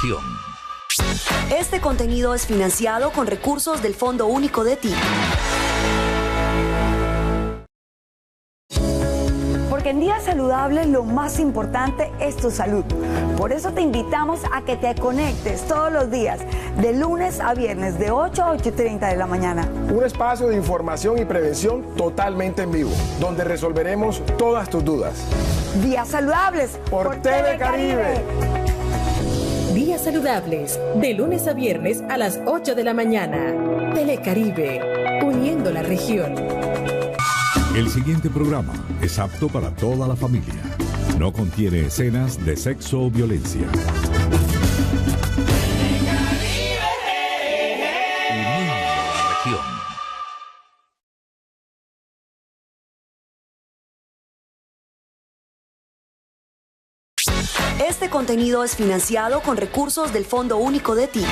región. Este contenido es financiado con recursos del Fondo Único de TIC. Porque en Día Saludable lo más importante es tu salud. Por eso te invitamos a que te conectes todos los días, de lunes a viernes, de 8 a 8:30 de la mañana. Un espacio de información y prevención totalmente en vivo, donde resolveremos todas tus dudas. Días Saludables por TV Caribe. Días Saludables, de lunes a viernes a las 8 de la mañana. Telecaribe, uniendo la región. El siguiente programa es apto para toda la familia. No contiene escenas de sexo o violencia. Uniendo la región. Este contenido es financiado con recursos del Fondo Único de TIC.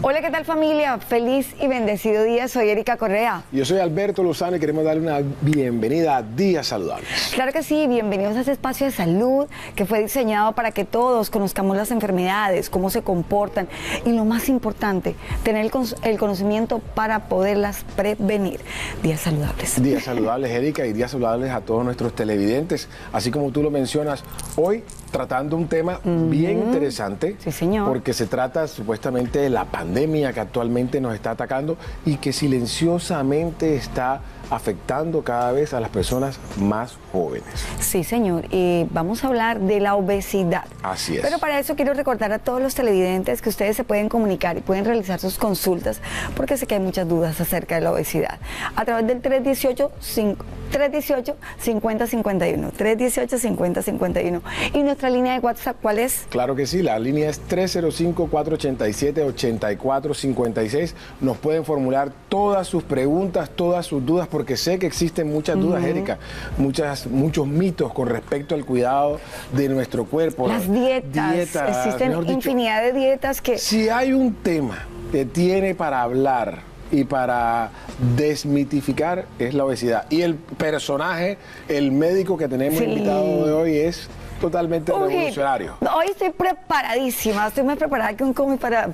Hola, ¿qué tal familia? Feliz y bendecido día, soy Erika Correa. Yo soy Alberto Lozano y queremos darle una bienvenida a Días Saludables. Claro que sí, bienvenidos a este espacio de salud que fue diseñado para que todos conozcamos las enfermedades, cómo se comportan y lo más importante, tener el conocimiento para poderlas prevenir. Días Saludables. Días Saludables, Erika, y Días Saludables a todos nuestros televidentes. Así como tú lo mencionas, hoy tratando un tema bien interesante. Sí, señor. Porque se trata supuestamente de la pandemia que actualmente nos está atacando y que silenciosamente está afectando cada vez a las personas más jóvenes. Sí, señor. Y vamos a hablar de la obesidad. Así es. Pero para eso quiero recordar a todos los televidentes que ustedes se pueden comunicar y pueden realizar sus consultas, porque sé que hay muchas dudas acerca de la obesidad. A través del 318-5051. 318-5051. ¿Y nuestra línea de WhatsApp cuál es? Claro que sí, la línea es 305-487-8456. Nos pueden formular todas sus preguntas, todas sus dudas, porque sé que existen muchas dudas, Erika, muchos mitos con respecto al cuidado de nuestro cuerpo. Las dietas. Existen infinidad de dietas que... Si hay un tema que tiene para hablar y para desmitificar, es la obesidad. Y el personaje, el médico que tenemos invitado de hoy es totalmente revolucionario. Hoy estoy preparadísima, estoy más preparada que un cómic para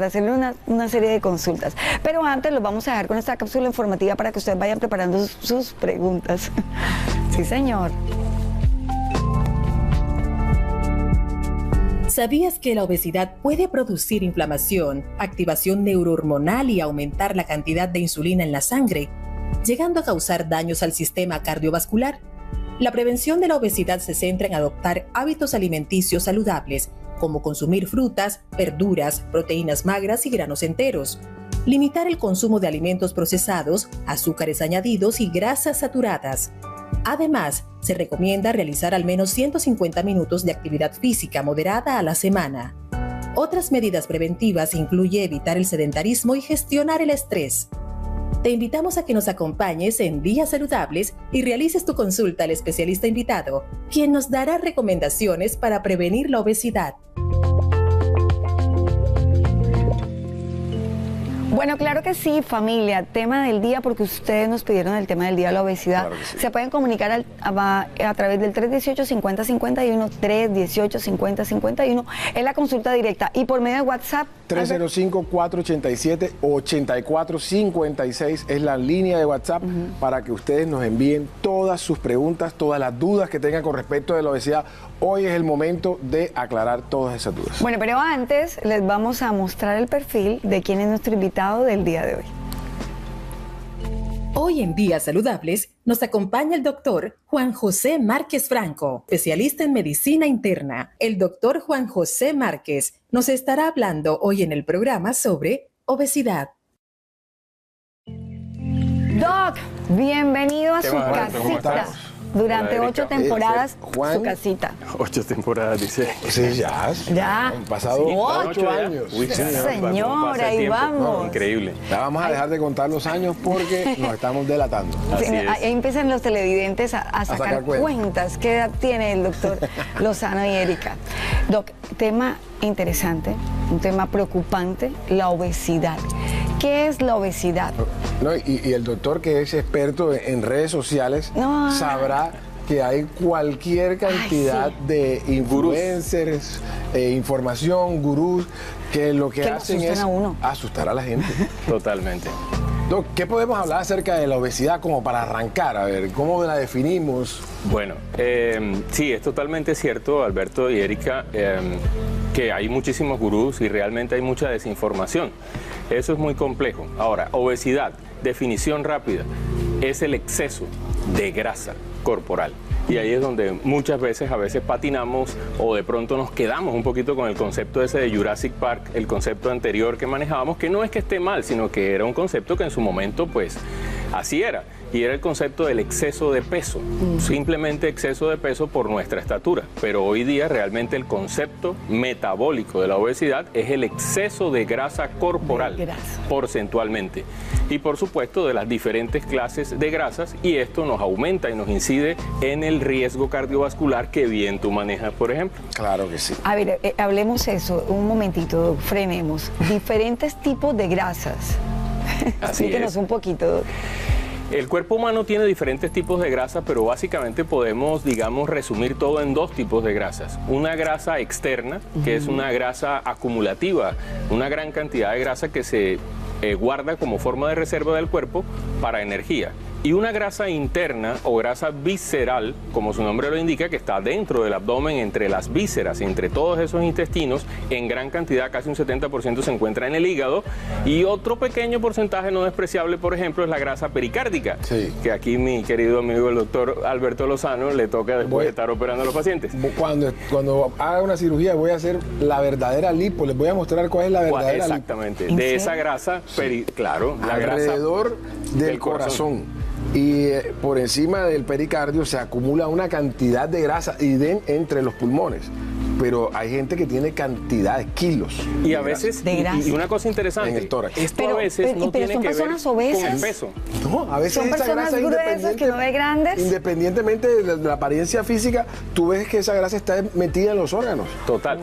hacerle una serie de consultas. Pero antes los vamos a dejar con esta cápsula informativa para que ustedes vayan preparando sus preguntas. Sí, señor. ¿Sabías que la obesidad puede producir inflamación, activación neurohormonal y aumentar la cantidad de insulina en la sangre, llegando a causar daños al sistema cardiovascular? La prevención de la obesidad se centra en adoptar hábitos alimenticios saludables, como consumir frutas, verduras, proteínas magras y granos enteros. Limitar el consumo de alimentos procesados, azúcares añadidos y grasas saturadas. Además, se recomienda realizar al menos 150 minutos de actividad física moderada a la semana. Otras medidas preventivas incluyen evitar el sedentarismo y gestionar el estrés. Te invitamos a que nos acompañes en Días Saludables y realices tu consulta al especialista invitado, quien nos dará recomendaciones para prevenir la obesidad. Bueno, claro que sí, familia. Tema del día, porque ustedes nos pidieron el tema del día de la obesidad. Claro que sí. Se pueden comunicar a través del 318-5051, 318-5051, es la consulta directa. Y por medio de WhatsApp. 305-487-8456 es la línea de WhatsApp para que ustedes nos envíen todas sus preguntas, todas las dudas que tengan con respecto de la obesidad. Hoy es el momento de aclarar todas esas dudas. Bueno, pero antes les vamos a mostrar el perfil de quién es nuestro invitado del día de hoy. Hoy en Días Saludables nos acompaña el doctor Juan José Márquez Franco, especialista en medicina interna. El doctor Juan José Márquez nos estará hablando hoy en el programa sobre obesidad. Doc, bienvenido a su casita. durante 8 temporadas Juan, su casita. 8 temporadas, dice. Sí, ya. Ya. Han pasado Sí, 8 ya. años. Uy, Señora, ahí vamos. Increíble. Ya vamos a dejar de contar los años porque nos estamos delatando. Así Sí, es. ahí empiezan los televidentes a sacar sacar cuentas. ¿Qué edad tiene el doctor Lozano y Erika? Doc, tema interesante, un tema preocupante, la obesidad. ¿Qué es la obesidad? No, y el doctor, que es experto en redes sociales, No. sabrá que hay cualquier cantidad de influencers, información, gurús, que lo que Que lo hacen asustan es a uno. asustar a la gente. Totalmente. Doc, ¿qué podemos hablar acerca de la obesidad como para arrancar? A ver, ¿cómo la definimos? Bueno, sí, es totalmente cierto, Alberto y Erika, que hay muchísimos gurús y realmente hay mucha desinformación. Eso es muy complejo. Ahora, obesidad, definición rápida, es el exceso de grasa corporal. Y ahí es donde muchas veces, a veces patinamos o de pronto nos quedamos un poquito con el concepto ese de Jurassic Park, el concepto anterior que manejábamos, que no es que esté mal, sino que era un concepto que en su momento, pues, así era. Y era el concepto del exceso de peso, simplemente exceso de peso por nuestra estatura. Pero hoy día realmente el concepto metabólico de la obesidad es el exceso de grasa corporal, porcentualmente. Y por supuesto de las diferentes clases de grasas, y esto nos aumenta y nos incide en el riesgo cardiovascular que bien tú manejas, por ejemplo. Claro que sí. A ver, hablemos eso, un momentito, Doc, frenemos. Diferentes tipos de grasas. Así Explíquenos es. un poquito, Doc. El cuerpo humano tiene diferentes tipos de grasa, pero básicamente podemos, digamos, resumir todo en 2 tipos de grasas. Una grasa externa, que es una grasa acumulativa, una gran cantidad de grasa que se guarda como forma de reserva del cuerpo para energía. Y una grasa interna o grasa visceral, como su nombre lo indica, que está dentro del abdomen, entre las vísceras, entre todos esos intestinos, en gran cantidad, casi un 70% se encuentra en el hígado. Y otro pequeño porcentaje no despreciable, por ejemplo, es la grasa pericárdica, que aquí mi querido amigo el doctor Alberto Lozano le toca después de estar operando a los pacientes. Cuando haga una cirugía voy a hacer la verdadera lipo, les voy a mostrar cuál es la verdadera lipo. Exactamente, de esa grasa, claro, la grasa alrededor del corazón. Y por encima del pericardio se acumula una cantidad de grasa entre los pulmones. Pero hay gente que tiene cantidades, kilos. Y a veces, y una cosa interesante, en el tórax. Esto a veces no tiene son que ver personas con obesas. el peso. No, a veces Son esa personas grasa gruesas que no ve grandes. Independientemente de la apariencia física, tú ves que esa grasa está metida en los órganos. Total.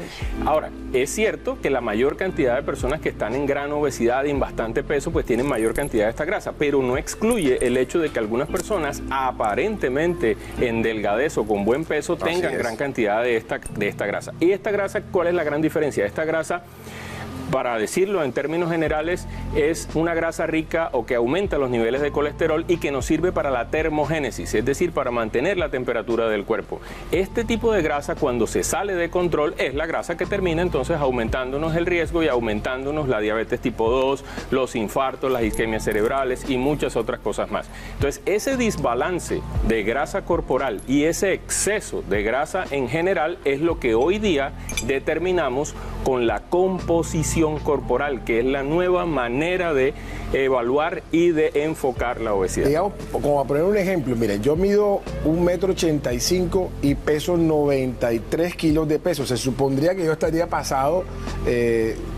Ahora, es cierto que la mayor cantidad de personas que están en gran obesidad y en bastante peso, pues tienen mayor cantidad de esta grasa, pero no excluye el hecho de que algunas personas aparentemente en delgadez o con buen peso tengan gran cantidad de esta grasa. Y esta grasa, ¿cuál es la gran diferencia? Esta grasa, para decirlo en términos generales, es una grasa rica o que aumenta los niveles de colesterol y que nos sirve para la termogénesis, es decir, para mantener la temperatura del cuerpo. Este tipo de grasa, cuando se sale de control, es la grasa que termina entonces aumentándonos el riesgo y aumentándonos la diabetes tipo 2, los infartos, las isquemias cerebrales y muchas otras cosas más. Entonces, ese desbalance de grasa corporal y ese exceso de grasa en general es lo que hoy día determinamos con la composición corporal, que es la nueva manera de evaluar y de enfocar la obesidad. Digamos, como a poner un ejemplo, miren, yo mido 1,85 m y peso 93 kilos de peso. Se supondría que yo estaría pasado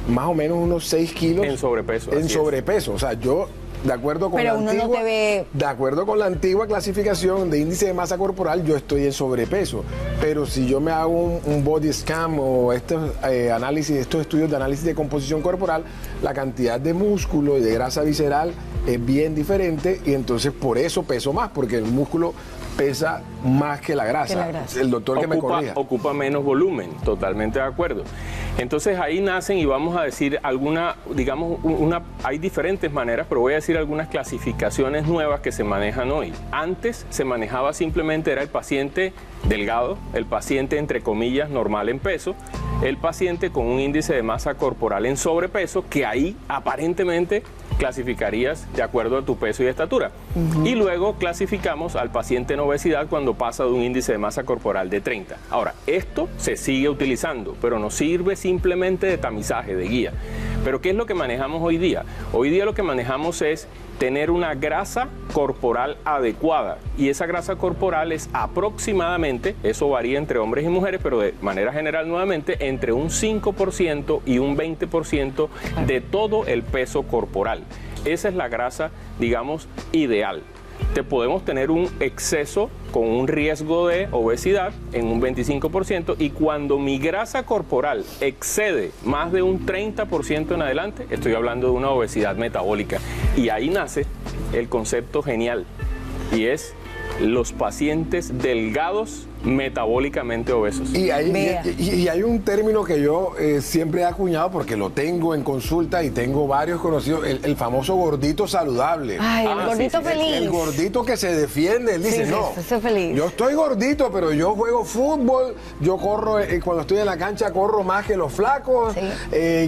más o menos unos 6 kilos en sobrepeso. En sobrepeso. O sea, yo, de acuerdo con de acuerdo con la antigua clasificación de índice de masa corporal, yo estoy en sobrepeso. Pero si yo me hago un body scan o estos estudios de análisis de composición corporal, la cantidad de músculo y de grasa visceral es bien diferente, y entonces por eso peso más, porque el músculo pesa más que la grasa. El doctor que me corrija. Ocupa menos volumen, totalmente de acuerdo. Entonces ahí nacen, y vamos a decir hay diferentes maneras, pero voy a decir algunas clasificaciones nuevas que se manejan hoy. Antes se manejaba simplemente, era el paciente delgado, el paciente entre comillas normal en peso, el paciente con un índice de masa corporal en sobrepeso, que ahí aparentemente clasificarías de acuerdo a tu peso y estatura. Y luego clasificamos al paciente en obesidad cuando pasa de un índice de masa corporal de 30. Ahora, esto se sigue utilizando, pero nos sirve simplemente de tamizaje, de guía. Pero ¿qué es lo que manejamos hoy día? Hoy día lo que manejamos es tener una grasa corporal adecuada, y esa grasa corporal es aproximadamente, eso varía entre hombres y mujeres, pero de manera general nuevamente, entre un 5% y un 20% de todo el peso corporal. Esa es la grasa, digamos, ideal. Te podemos tener un exceso con un riesgo de obesidad en un 25%, y cuando mi grasa corporal excede más de un 30% en adelante, estoy hablando de una obesidad metabólica. Y ahí nace el concepto genial, y es los pacientes delgados metabólicamente obesos. Y hay un término que yo siempre he acuñado porque lo tengo en consulta y tengo varios conocidos, el famoso gordito saludable. Ay, el gordito feliz. El gordito que se defiende, él dice, estoy feliz. Yo estoy gordito, pero yo juego fútbol, yo corro, cuando estoy en la cancha corro más que los flacos,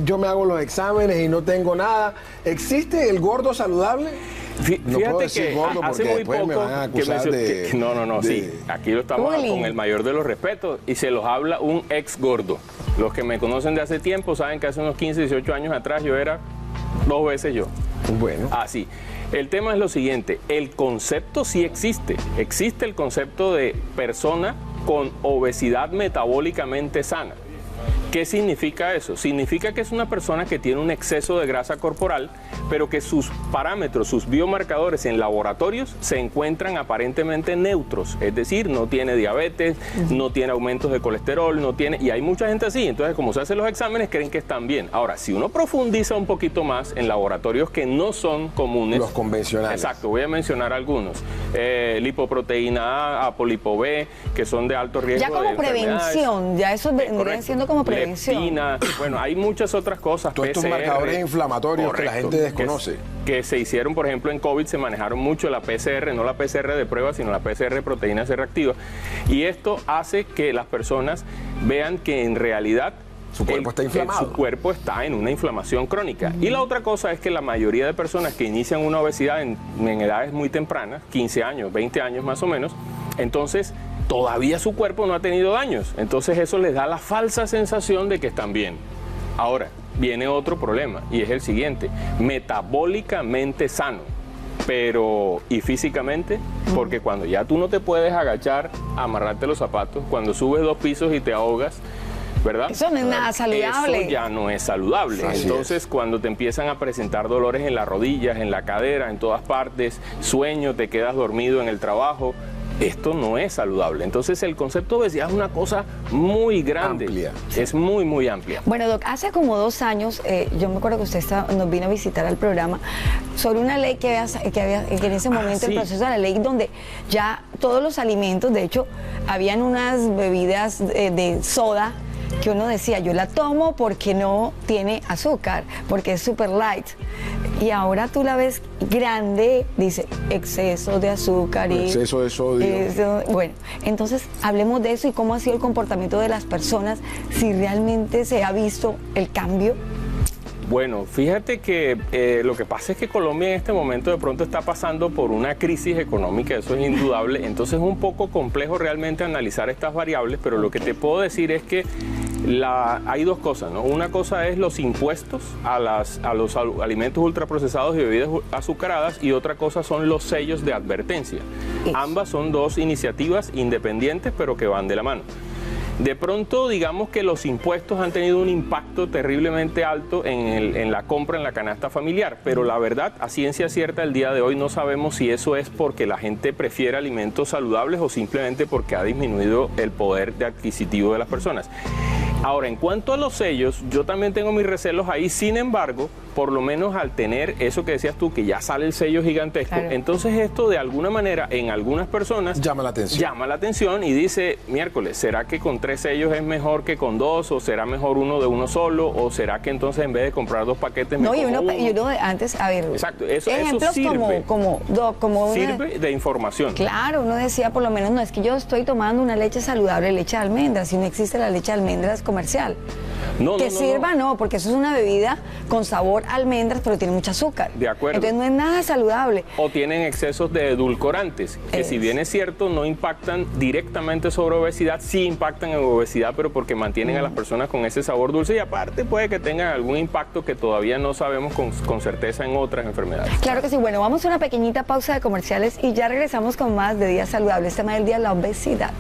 yo me hago los exámenes y no tengo nada. ¿Existe el gordo saludable? Fíjate que gordo hace muy poco me van a acusar sí, aquí lo estamos con el mayor de los respetos, y se los habla un ex gordo. Los que me conocen de hace tiempo saben que hace unos 15, 18 años atrás yo era 2 veces yo. Bueno. Así. El tema es lo siguiente, el concepto sí existe el concepto de persona con obesidad metabólicamente sana. ¿Qué significa eso? Significa que es una persona que tiene un exceso de grasa corporal, pero que sus parámetros, sus biomarcadores en laboratorios se encuentran aparentemente neutros. Es decir, no tiene diabetes, no tiene aumentos de colesterol, y hay mucha gente así. Entonces, como se hacen los exámenes, creen que están bien. Ahora, si uno profundiza un poquito más en laboratorios que no son comunes. Los convencionales. Exacto, voy a mencionar algunos. Lipoproteína A, apolipo B, que son de alto riesgo. Ya como prevención, ya eso vendría siendo como prevención. Leptina, bueno, hay muchas otras cosas. Todos estos marcadores inflamatorios que la gente desconoce. Que se hicieron, por ejemplo, en COVID se manejaron mucho la PCR, no la PCR de prueba, sino la PCR proteína C reactiva. Y esto hace que las personas vean que en realidad su cuerpo está inflamado. Su cuerpo está en una inflamación crónica. Y la otra cosa es que la mayoría de personas que inician una obesidad en edades muy tempranas, 15 años, 20 años más o menos, entonces todavía su cuerpo no ha tenido daños. Entonces eso les da la falsa sensación de que están bien. Ahora, viene otro problema, y es el siguiente: metabólicamente sano, pero ¿y físicamente? Porque cuando ya tú no te puedes agachar, amarrarte los zapatos, cuando subes 2 pisos y te ahogas, ¿verdad? Eso no es nada saludable. Eso ya no es saludable. Entonces, cuando te empiezan a presentar dolores en las rodillas, en la cadera, en todas partes, sueño, te quedas dormido en el trabajo, esto no es saludable. Entonces, el concepto de obesidad es una cosa muy grande. Amplia. Es muy, muy amplia. Bueno, Doc, hace como 2 años, yo me acuerdo que usted nos vino a visitar al programa sobre una ley que en ese momento, el proceso de la ley, donde ya todos los alimentos, de hecho, habían unas bebidas de soda que uno decía, yo la tomo porque no tiene azúcar, porque es super light. Y ahora tú la ves grande, dice exceso de azúcar y exceso de sodio. Bueno, entonces hablemos de eso y cómo ha sido el comportamiento de las personas, si realmente se ha visto el cambio. Bueno, fíjate que lo que pasa es que Colombia en este momento de pronto está pasando por una crisis económica, eso es indudable, entonces es un poco complejo realmente analizar estas variables, pero lo que te puedo decir es que hay 2 cosas, ¿no? Una cosa es los impuestos a los alimentos ultraprocesados y bebidas azucaradas, y otra cosa son los sellos de advertencia. Ambas son 2 iniciativas independientes, pero que van de la mano. De pronto, digamos que los impuestos han tenido un impacto terriblemente alto en la compra en la canasta familiar, pero la verdad, a ciencia cierta, el día de hoy no sabemos si eso es porque la gente prefiere alimentos saludables o simplemente porque ha disminuido el poder adquisitivo de las personas. Ahora, en cuanto a los sellos, yo también tengo mis recelos ahí, sin embargo, por lo menos al tener eso que decías tú, que ya sale el sello gigantesco, claro, entonces esto de alguna manera en algunas personas llama la atención y dice, miércoles, ¿será que con 3 sellos es mejor que con 2? ¿O será mejor uno de uno solo? ¿O será que entonces en vez de comprar 2 paquetes no, y uno antes, a ver, exacto, eso sirve, como sirve de información. Claro, uno decía por lo menos, no es que yo estoy tomando una leche saludable, leche de almendras, si no existe la leche de almendras comercial. Que sirva no, porque eso es una bebida con sabor a almendras, pero tiene mucho azúcar. De acuerdo. Entonces no es nada saludable. O tienen excesos de edulcorantes, que si bien es cierto, no impactan directamente sobre obesidad, sí impactan en obesidad, pero porque mantienen a las personas con ese sabor dulce, y aparte puede que tengan algún impacto que todavía no sabemos con certeza en otras enfermedades. Claro que sí. Bueno, vamos a una pequeñita pausa de comerciales y ya regresamos con más de Día Saludable. Este tema del día, la obesidad.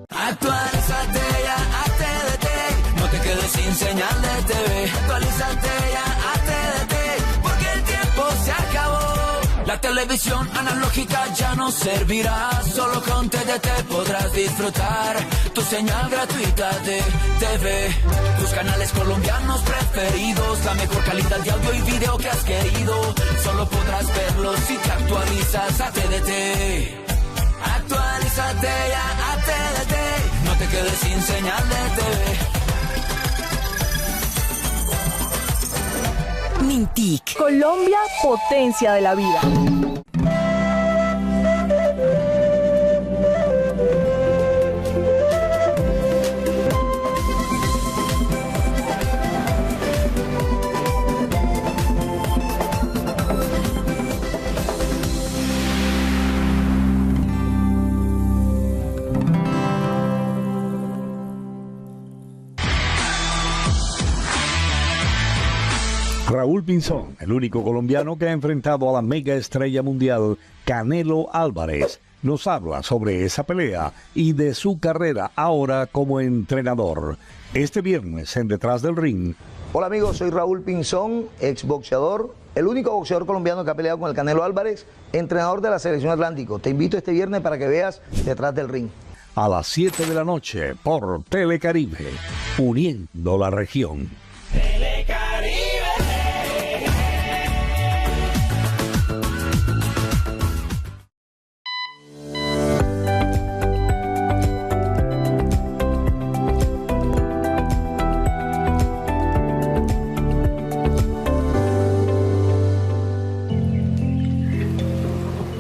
Actualízate ya a TDT, no te quedes sin señal de TV. Actualízate ya a TDT, porque el tiempo se acabó. La televisión analógica ya no servirá, solo con TDT podrás disfrutar tu señal gratuita de TV. Tus canales colombianos preferidos, la mejor calidad de audio y video que has querido, solo podrás verlos si te actualizas a TDT. Actualízate ya a TDT, no te quedes sin señal de TV. Mintic. Colombia, potencia de la vida. Raúl Pinzón, el único colombiano que ha enfrentado a la mega estrella mundial Canelo Álvarez, nos habla sobre esa pelea y de su carrera ahora como entrenador. Este viernes en Detrás del Ring. Hola amigos, soy Raúl Pinzón, exboxeador, el único boxeador colombiano que ha peleado con el Canelo Álvarez, entrenador de la Selección Atlántico. Te invito este viernes para que veas Detrás del Ring. A las 7 de la noche por Telecaribe, uniendo la región.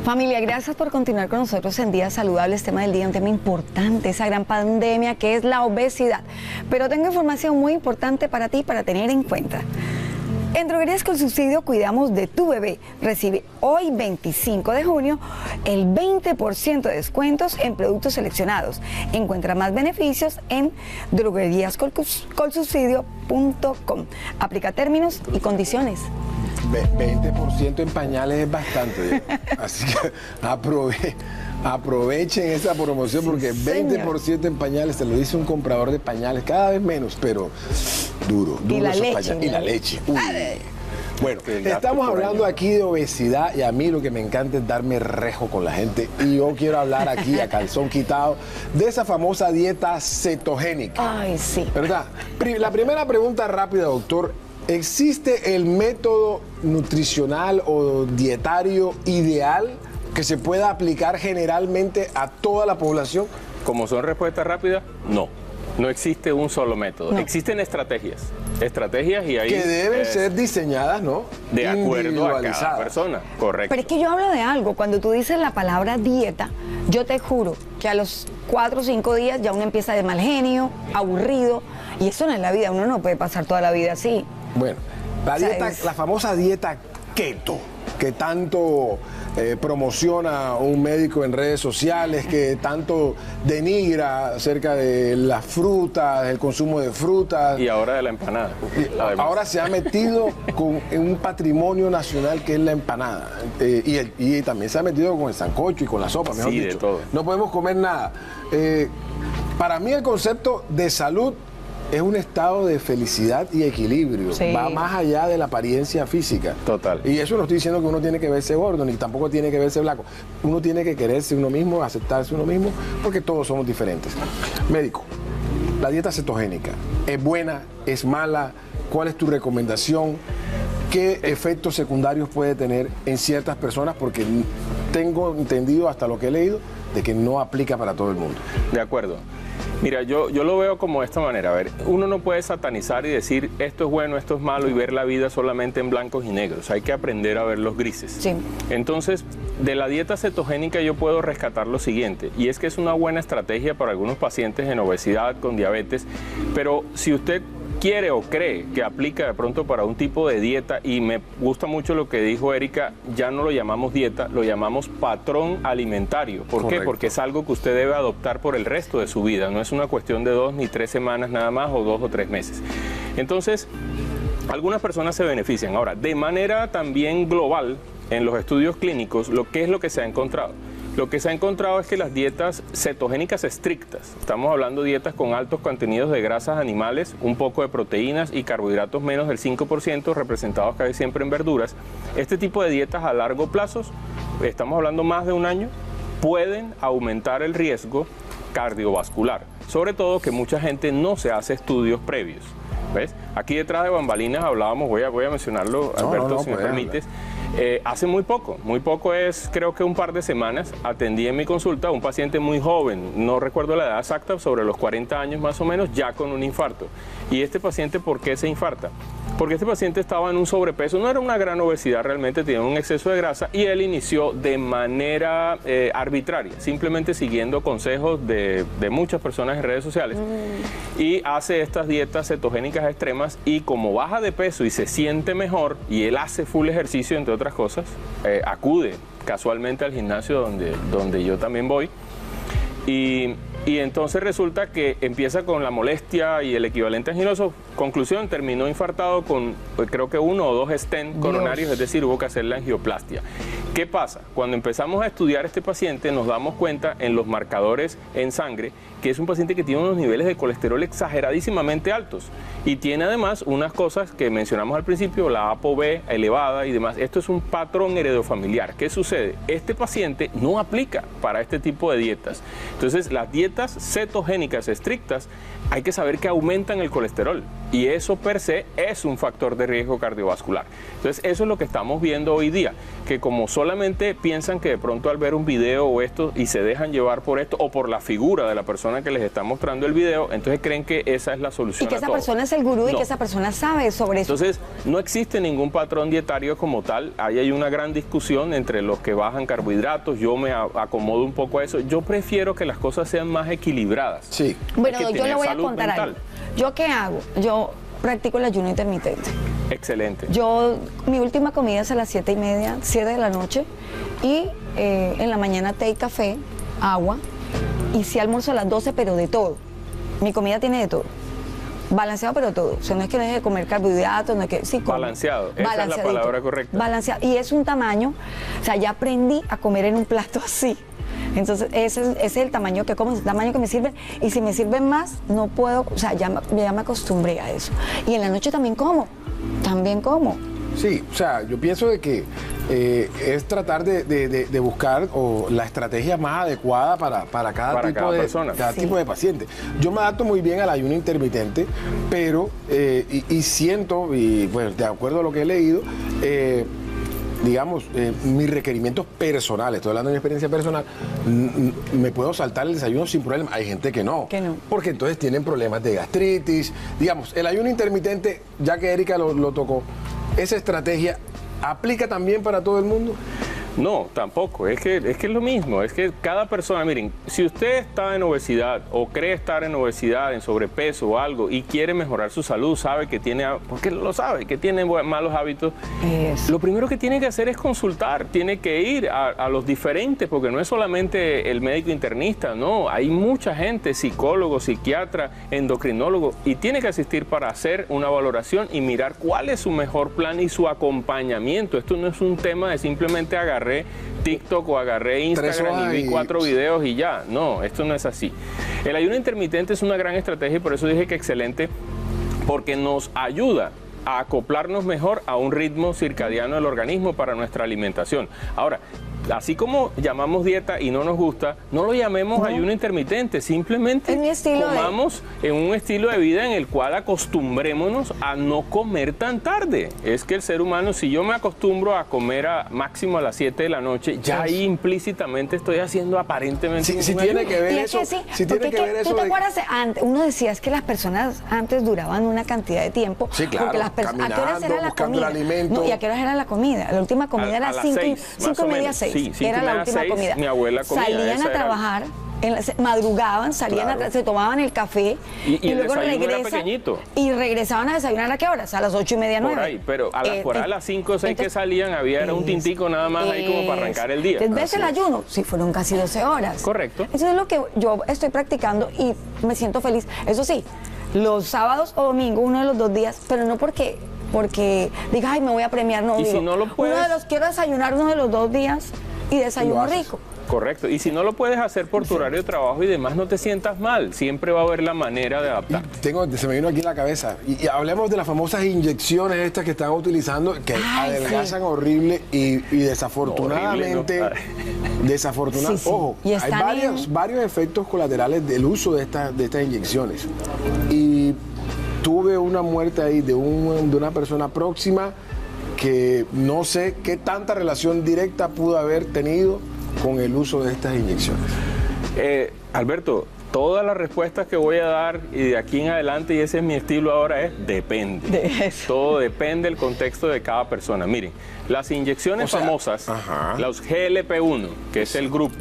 Familia, gracias por continuar con nosotros en Días Saludables. Tema del día, un tema importante, esa gran pandemia que es la obesidad. Pero tengo información muy importante para ti, para tener en cuenta. En Droguerías con Subsidio cuidamos de tu bebé. Recibe hoy 25 de junio el 20% de descuentos en productos seleccionados. Encuentra más beneficios en drogueríascolsubsidio.com. Aplica términos y condiciones. 20% en pañales es bastante, así que aprovechen esa promoción, porque 20% en pañales, te lo dice un comprador de pañales, cada vez menos, pero duro Y la esos leche, pañales. y Y la la leche. Uy. Bueno, estamos hablando aquí de obesidad y a mí lo que me encanta es darme rejo con la gente, y yo quiero hablar aquí a calzón quitado de esa famosa dieta cetogénica. Ay, sí. ¿Verdad? La primera pregunta rápida, doctor. ¿Existe el método nutricional o dietario ideal que se pueda aplicar generalmente a toda la población? Como son respuestas rápidas, no. No existe un solo método. No. Existen estrategias y ahí... Que deben ser diseñadas, ¿no? De acuerdo a cada Individualizadas. persona, correcto. Pero es que yo hablo de algo, cuando tú dices la palabra dieta, yo te juro que a los 4 o 5 días ya uno empieza de mal genio, aburrido, y eso no es la vida, uno no puede pasar toda la vida así. Bueno, la O sea, dieta, la famosa dieta keto, que tanto promociona un médico en redes sociales, que tanto denigra acerca de las frutas, el consumo de frutas. Y ahora de la empanada. además. Ahora se ha metido en un patrimonio nacional que es la empanada. Y también se ha metido con el sancocho y con la sopa, mejor Sí, de dicho. todo. No podemos comer nada. Para mí el concepto de salud es un estado de felicidad y equilibrio. Sí. Va más allá de la apariencia física. Total. Y eso no estoy diciendo que uno tiene que verse gordo, ni tampoco tiene que verse blanco. Uno tiene que quererse uno mismo, aceptarse uno mismo, porque todos somos diferentes. Médico, la dieta cetogénica, ¿es buena? ¿Es mala? ¿Cuál es tu recomendación? ¿Qué efectos secundarios puede tener en ciertas personas? Porque tengo entendido, hasta lo que he leído, de que no aplica para todo el mundo. De acuerdo. Mira, yo lo veo como de esta manera. A ver, uno no puede satanizar y decir esto es bueno, esto es malo y ver la vida solamente en blancos y negros. Hay que aprender a ver los grises. Sí. Entonces, de la dieta cetogénica yo puedo rescatar lo siguiente, y es que es una buena estrategia para algunos pacientes en obesidad, con diabetes, pero si usted quiere o cree que aplica de pronto para un tipo de dieta, y me gusta mucho lo que dijo Erika, ya no lo llamamos dieta, lo llamamos patrón alimentario. ¿Por Correcto. qué? Porque es algo que usted debe adoptar por el resto de su vida, no es una cuestión de 2 ni 3 semanas nada más o 2 o 3 meses. Entonces, algunas personas se benefician. Ahora, de manera también global, en los estudios clínicos, ¿qué es lo que se ha encontrado? Lo que se ha encontrado es que las dietas cetogénicas estrictas, estamos hablando de dietas con altos contenidos de grasas animales, un poco de proteínas y carbohidratos menos del 5%, representados casi siempre en verduras, este tipo de dietas a largo plazo, estamos hablando más de un año, pueden aumentar el riesgo cardiovascular. Sobre todo que mucha gente no se hace estudios previos. ¿Ves? Aquí detrás de bambalinas hablábamos, voy a mencionarlo, Alberto, si me permites. Hace muy poco es, creo que un par de semanas, atendí en mi consulta a un paciente muy joven, no recuerdo la edad exacta, sobre los 40 años más o menos, ya con un infarto. Y este paciente, ¿por qué se infarta? Porque este paciente estaba en un sobrepeso, no era una gran obesidad realmente, tenía un exceso de grasa, y él inició de manera arbitraria, simplemente siguiendo consejos de muchas personas en redes sociales, y hace estas dietas cetogénicas extremas, y como baja de peso y se siente mejor, y él hace full ejercicio, entre otras cosas, acude casualmente al gimnasio donde yo también voy, y entonces resulta que empieza con la molestia y el equivalente anginoso. Conclusión, terminó infartado con creo que 1 o 2 stents coronarios, es decir, hubo que hacer la angioplastia. ¿Qué pasa? Cuando empezamos a estudiar a este paciente nos damos cuenta en los marcadores en sangre que es un paciente que tiene unos niveles de colesterol exageradísimamente altos y tiene además unas cosas que mencionamos al principio, la ApoB elevada y demás. Esto es un patrón heredofamiliar. ¿Qué sucede? Este paciente no aplica para este tipo de dietas. Entonces, las dietas cetogénicas estrictas hay que saber que aumentan el colesterol y eso per se es un factor de riesgo cardiovascular. Entonces, eso es lo que estamos viendo hoy día, que como solamente piensan que de pronto al ver un video o esto y se dejan llevar por esto o por la figura de la persona que les está mostrando el video, entonces creen que esa es la solución. Y que a esa todo. persona es el gurú y No. que esa persona sabe sobre eso. Entonces, no existe ningún patrón dietario como tal. Ahí hay una gran discusión entre los que bajan carbohidratos. Yo me acomodo un poco a eso. Yo prefiero que las cosas sean más equilibradas. Sí. Bueno, Hay que yo le tener voy a salud contar mental. algo. ¿Yo qué hago? Yo practico el ayuno intermitente. Excelente. Mi última comida es a las 7:30, 7 de la noche y en la mañana té y café, agua y sí almuerzo a las 12, pero de todo. Mi comida tiene de todo. Balanceado, pero todo. O sea, no es que deje de comer carbohidratos, no es que sí como. Balanceado. Esa es la Balanceadito. palabra correcta. Balanceado. Y es un tamaño, o sea, ya aprendí a comer en un plato así. Entonces, ese es el tamaño que como, es el tamaño que me sirve. Y si me sirven más, no puedo, o sea, ya me acostumbré a eso. Y en la noche también como. Sí, o sea, yo pienso de que es tratar de buscar la estrategia más adecuada para cada persona. tipo de paciente. Yo me adapto muy bien al ayuno intermitente, pero y siento, y bueno, de acuerdo a lo que he leído, digamos, mis requerimientos personales, estoy hablando de mi experiencia personal, me puedo saltar el desayuno sin problema. Hay gente que no. Porque entonces tienen problemas de gastritis. Digamos, el ayuno intermitente, ya que Erika lo tocó, esa estrategia ¿aplica también para todo el mundo? No, tampoco. Es que es lo mismo. Es que cada persona, miren, si usted está en obesidad o cree estar en obesidad, en sobrepeso o algo y quiere mejorar su salud, sabe que tiene, porque lo sabe, que tiene malos hábitos, lo primero que tiene que hacer es consultar, tiene que ir a los diferentes, porque no es solamente el médico internista, no, hay mucha gente, psicólogo, psiquiatra, endocrinólogo, y tiene que asistir para hacer una valoración y mirar cuál es su mejor plan y su acompañamiento. Esto no es un tema de simplemente agarré TikTok o agarré Instagram y vi 4 videos y ya. No, esto no es así. El ayuno intermitente es una gran estrategia y por eso dije que excelente, porque nos ayuda a acoplarnos mejor a un ritmo circadiano del organismo para nuestra alimentación. Ahora, así como llamamos dieta y no nos gusta, no lo llamemos ayuno intermitente, simplemente es mi estilo comamos en un estilo de vida en el cual acostumbrémonos a no comer tan tarde. Es que el ser humano, si yo me acostumbro a comer máximo a las 7 de la noche, ya ahí implícitamente estoy haciendo aparentemente si tiene que ver eso. Si tiene que ver eso. ¿Tú te acuerdas? Uno decía es que las personas antes duraban una cantidad de tiempo. Sí, claro. Porque ¿a qué horas era la comida? Alimento. ¿Y a qué horas era la comida? La última comida era 5 y media, 6. Sí, era la última 6, comida. Mi abuela comía. Salían a trabajar. Madrugaban, salían, se tomaban el café y luego regresaban a desayunar ¿a qué horas? A las 8 y media, 9. Por ahí, pero a las 5 o 6 que salían había un tintico nada más ahí como para arrancar el día. ¿Ves el ayuno? Sí, fueron casi 12 horas. Correcto. Eso es lo que yo estoy practicando y me siento feliz. Eso sí, los sábados o domingos, uno de los 2 días, pero no porque diga, ay, me voy a premiar, no. Y digo, si no lo puedes, quiero desayunar uno de los 2 días y desayuno rico. Correcto, y si no lo puedes hacer por tu horario de trabajo y demás, no te sientas mal, siempre va a haber la manera de adaptar. Se me vino aquí en la cabeza, y hablemos de las famosas inyecciones estas que están utilizando, que adelgazan horrible y desafortunadamente, ojo, hay varios efectos colaterales del uso de estas inyecciones. Y tuve una muerte ahí de una persona próxima que no sé qué tanta relación directa pudo haber tenido con el uso de estas inyecciones. Alberto, todas las respuestas que voy a dar y de aquí en adelante, y ese es mi estilo ahora, es depende. Todo depende del contexto de cada persona. Miren, las inyecciones famosas, los GLP-1, que es el grupo,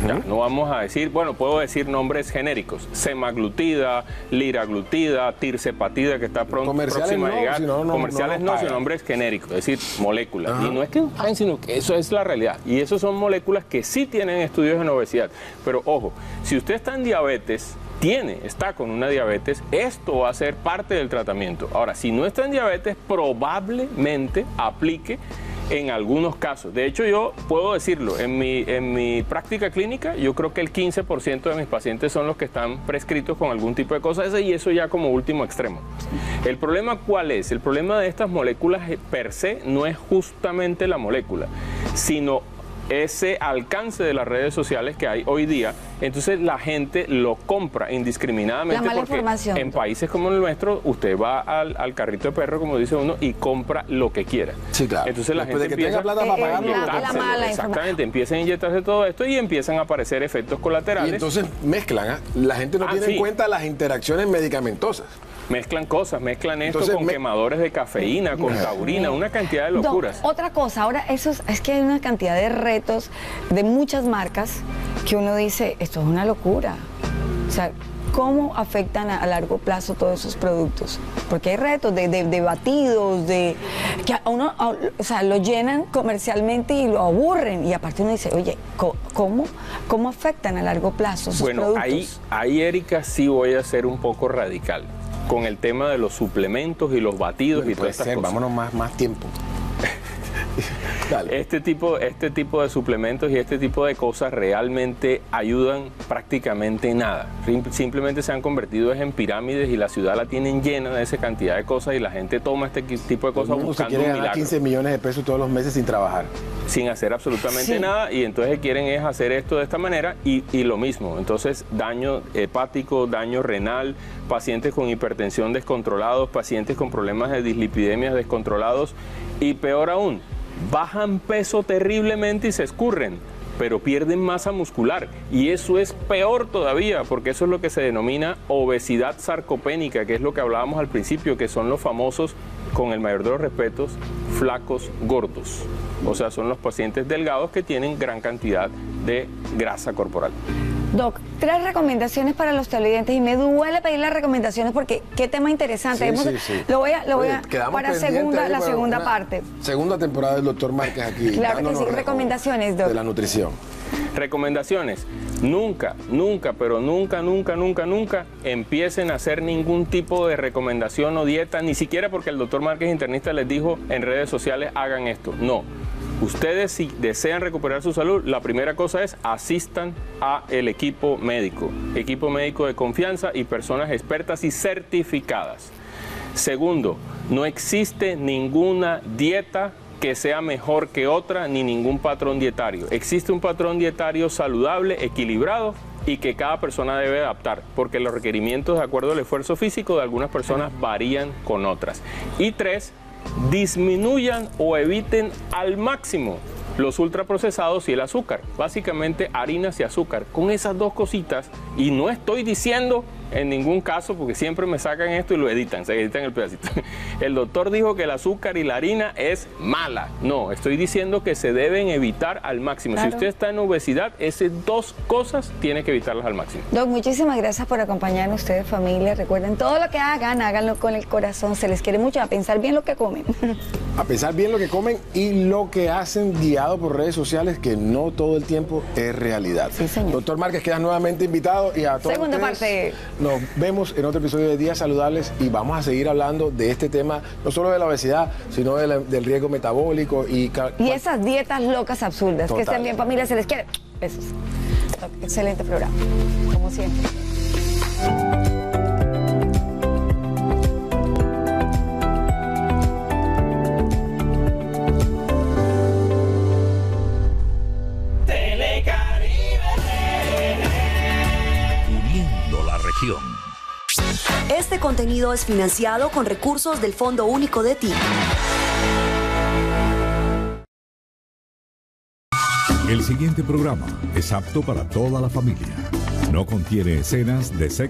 ya, no vamos a decir, bueno, puedo decir nombres genéricos, semaglutida, liraglutida, tirzepatida, que está próxima a llegar. Comerciales no, sino nombres genéricos, es decir, moléculas. Y no es que sino que eso es la realidad. Y eso son moléculas que sí tienen estudios en obesidad. Pero ojo, si usted está en diabetes, está con una diabetes, esto va a ser parte del tratamiento. Ahora, si no está en diabetes, probablemente aplique en algunos casos. De hecho, yo puedo decirlo, en mi práctica clínica, yo creo que el 15% de mis pacientes son los que están prescritos con algún tipo de cosa, y eso ya como último extremo. ¿El problema cuál es? El problema de estas moléculas per se no es justamente la molécula, sino ese alcance de las redes sociales que hay hoy día. Entonces la gente lo compra indiscriminadamente, porque en países como el nuestro usted va al carrito de perro, como dice uno, y compra lo que quiera. Sí, claro. Entonces la gente empieza plata para pagarlo, exactamente, empiezan a inyectarse todo esto y empiezan a aparecer efectos colaterales. Y entonces mezclan, la gente no tiene en cuenta las interacciones medicamentosas. Mezclan cosas, mezclan esto con quemadores de cafeína, con taurina, una cantidad de locuras. Otra cosa, ahora es que hay una cantidad de retos de muchas marcas que uno dice, esto es una locura. O sea, ¿cómo afectan a largo plazo todos esos productos? Porque hay retos de batidos, que a uno, o sea, lo llenan comercialmente y lo aburren. Y aparte uno dice, oye, ¿cómo afectan a largo plazo esos productos? Bueno, ahí, Erika, sí voy a ser un poco radical con el tema de los suplementos y los batidos y todas estas cosas. Vámonos más tiempo. Este tipo de suplementos y este tipo de cosas realmente ayudan prácticamente nada. Simplemente se han convertido en pirámides y la ciudad la tienen llena de esa cantidad de cosas, y la gente toma este tipo de cosas buscando un milagro. 15 millones de pesos todos los meses sin trabajar. Sin hacer absolutamente nada, y entonces quieren es hacer esto de esta manera y lo mismo. Entonces, daño hepático, daño renal, pacientes con hipertensión descontrolados, pacientes con problemas de dislipidemias descontrolados, y peor aún, bajan peso terriblemente y se escurren, pero pierden masa muscular, y eso es peor todavía, porque eso es lo que se denomina obesidad sarcopénica, que es lo que hablábamos al principio, que son los famosos, con el mayor de los respetos, flacos gordos. O sea, son los pacientes delgados que tienen gran cantidad de grasa corporal. Doc, 3 recomendaciones para los televidentes, y me duele pedir las recomendaciones porque qué tema interesante. Sí. Lo voy a para la segunda parte. Segunda temporada del Dr. Márquez aquí. Claro que sí. Recomendaciones, Doc. De la nutrición. Recomendaciones. Nunca empiecen a hacer ningún tipo de recomendación o dieta, ni siquiera porque el Dr. Márquez, internista, les dijo en redes sociales, hagan esto. No. Ustedes, si desean recuperar su salud, la primera cosa es asistan al equipo médico de confianza y personas expertas y certificadas. Segundo, no existe ninguna dieta que sea mejor que otra ni ningún patrón dietario. Existe un patrón dietario saludable, equilibrado y que cada persona debe adaptar, porque los requerimientos de acuerdo al esfuerzo físico de algunas personas varían con otras. Y 3, disminuyan o eviten al máximo los ultraprocesados y el azúcar, básicamente harinas y azúcar. Con esas dos cositas, y no estoy diciendo en ningún caso, porque siempre me sacan esto y lo editan, se editan el pedacito. El doctor dijo que el azúcar y la harina es mala. No, estoy diciendo que se deben evitar al máximo. Claro. Si usted está en obesidad, esas dos cosas tiene que evitarlas al máximo. Doc, muchísimas gracias por acompañarnos ustedes, familia. Recuerden, todo lo que hagan, háganlo con el corazón. Se les quiere mucho, a pensar bien lo que comen. A pensar bien lo que comen y lo que hacen, guiado por redes sociales, que no todo el tiempo es realidad. Sí, señor. Doctor Márquez, quedas nuevamente invitado, y a todos Segunda ustedes, parte. nos vemos en otro episodio de Días Saludables, y vamos a seguir hablando de este tema, no solo de la obesidad, sino del riesgo metabólico y esas dietas locas absurdas. Total. Que estén bien, familia, se les quiere. Besos. Excelente programa, como siempre. Uniendo la región. Este contenido es financiado con recursos del Fondo Único de TIC. El siguiente programa es apto para toda la familia. No contiene escenas de sexo.